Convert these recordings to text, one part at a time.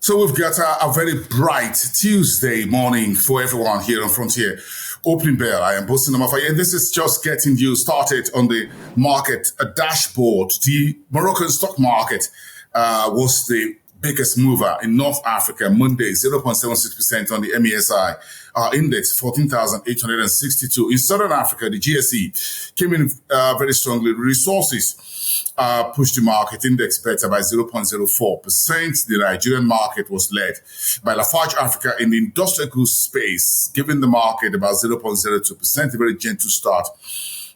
So we've got a very bright Tuesday morning for everyone here on Frontier. Opening bell, I am Bosin Namafai, and this is just getting you started on the market dashboard. The Moroccan stock market was the biggest mover in North Africa Monday, 0.76% on the MESI index, 14,862. In Southern Africa, the GSE came in very strongly. Resources pushed the market index better by 0.04%. The Nigerian market was led by Lafarge Africa in the industrial goods space, giving the market about 0.02%, a very gentle start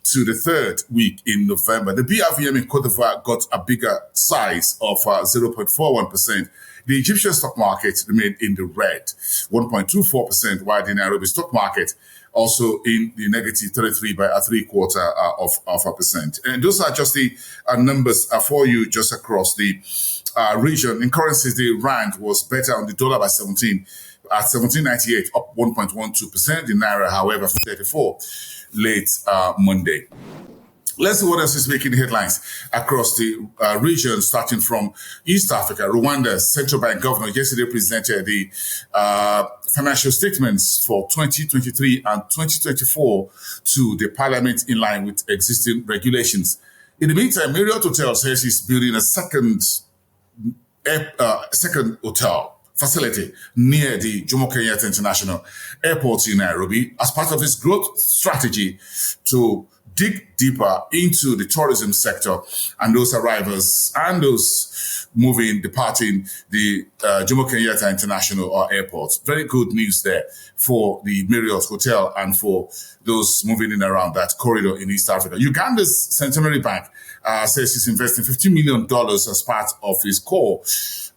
to the third week in November. The BRVM in Cote d'Ivoire got a bigger size of 0.41%. The Egyptian stock market remained in the red, 1.24%, while the Nairobi stock market also in the negative 33 by a 0.75%. And those are just the numbers for you just across the region. In currencies, the rand was better on the dollar by 17 at 17.98, up 1.12%. The naira, however, 34 late Monday. Let's see what else is making headlines across the region, starting from East Africa. Rwanda's central bank governor yesterday presented the financial statements for 2023 and 2024 to the parliament in line with existing regulations. In the meantime, Marriot Hotel says it's building a second hotel facility near the Jomo Kenyatta International Airport in Nairobi as part of its growth strategy to dig deeper into the tourism sector and those arrivals and those departing the Jomo Kenyatta International Airport. Very good news there for the Marriott Hotel and for those moving in around that corridor in East Africa. Uganda's Centenary Bank says it's investing $50 million as part of its core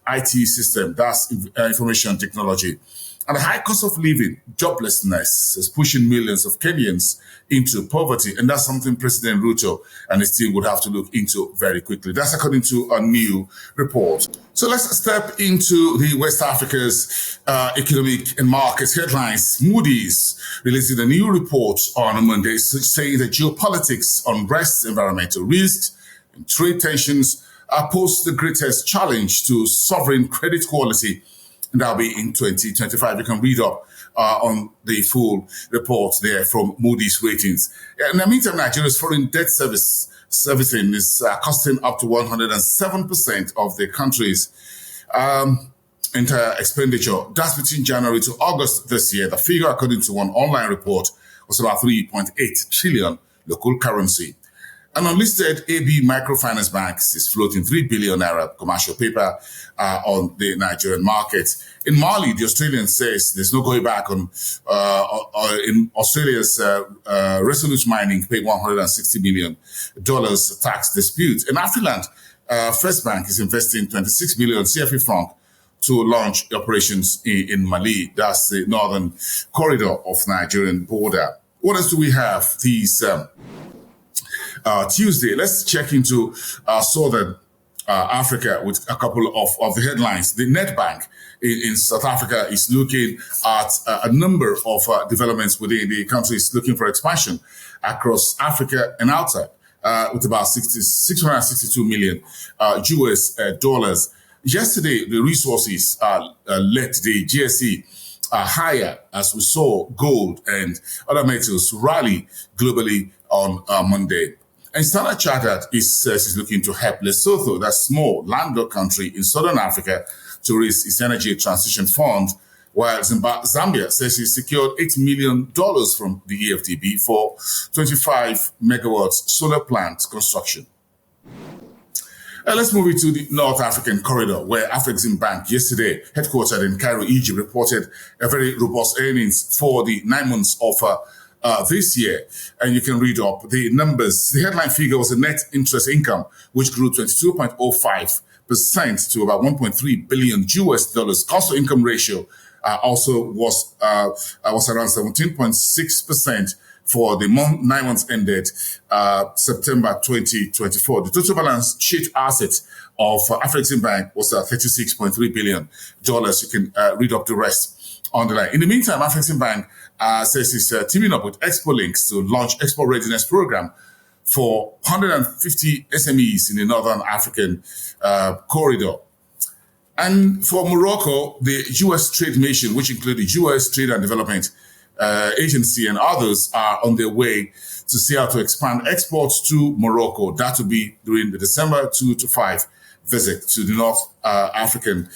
IT system, that's information technology. And the high cost of living, joblessness is pushing millions of Kenyans into poverty. And that's something President Ruto and his team would have to look into very quickly. That's according to a new report. So let's step into the West Africa's economic and markets headlines. Moody's releasing a new report on Monday saying that geopolitics, unrest, environmental risks, and trade tensions pose the greatest challenge to sovereign credit quality. And that'll be in 2025. You can read up on the full report there from Moody's ratings. In the meantime, Nigeria's foreign debt servicing is costing up to 107% of the country's entire expenditure. That's between January to August this year. The figure, according to one online report, was about 3.8 trillion local currency. An unlisted AB Microfinance Bank is floating 3 billion naira commercial paper on the Nigerian market. In Mali, the Australian says there's no going back on in Australia's Resolute Mining paid $160 million tax dispute. In Afriland, First Bank is investing 26 billion CFA franc to launch operations in Mali. That's the northern corridor of Nigerian border. What else do we have? These Tuesday, let's check into Southern Africa with a couple of the headlines. The Nedbank in South Africa is looking at a number of developments within the country. It's looking for expansion across Africa and outside with about 662 million US dollars. Yesterday, the resources led the GSE higher as we saw gold and other metals rally globally on Monday. And Standard Chartered is looking to help Lesotho, that small landlocked country in Southern Africa, to raise its energy transition fund, while Zambia says it secured $8 million from the EFDB for 25 megawatts solar plant construction. Let's move into the North African corridor, where Afreximbank yesterday, headquartered in Cairo, Egypt, reported a very robust earnings for the 9 months of this year. And you can read up the numbers. The headline figure was a net interest income, which grew 22.05% to about 1.3 billion US dollars. Cost to income ratio also was around 17.6% for the 9 months ended September 2024. The total balance sheet assets of Afreximbank was $36.3 billion. You can read up the rest on the line. In the meantime, Afreximbank says it's teaming up with Expo Links to launch Export Readiness Program for 150 SMEs in the Northern African corridor. And for Morocco, the U.S. Trade Mission, which include the U.S. Trade and Development Agency and others, are on their way to see how to expand exports to Morocco. That will be during the December 2 to 5 visit to the North African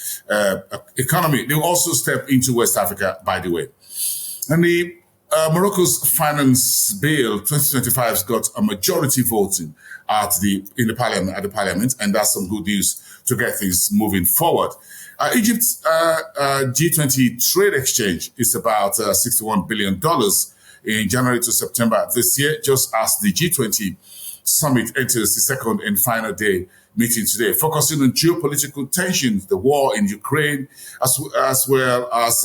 economy. They will also step into West Africa, by the way. And the Morocco's Finance Bill 2025 has got a majority voting at the parliament, and that's some good news to get things moving forward. Egypt's G20 trade exchange is about $61 billion in January to September this year, just as the G20 summit enters the second and final day meeting today, focusing on geopolitical tensions, the war in Ukraine, as well as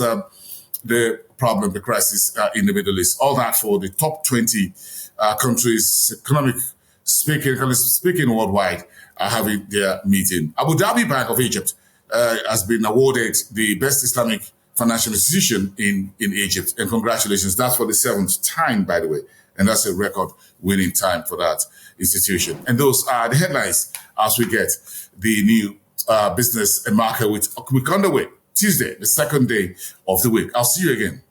the crisis in the Middle East. All that for the top 20 countries, economic speaking worldwide, are having their meeting. Abu Dhabi Bank of Egypt has been awarded the best Islamic financial institution in Egypt. And congratulations, that's for the 7th time, by the way. And that's a record-winning time for that institution. And those are the headlines as we get the new business and market week underway. Tuesday, the second day of the week. I'll see you again.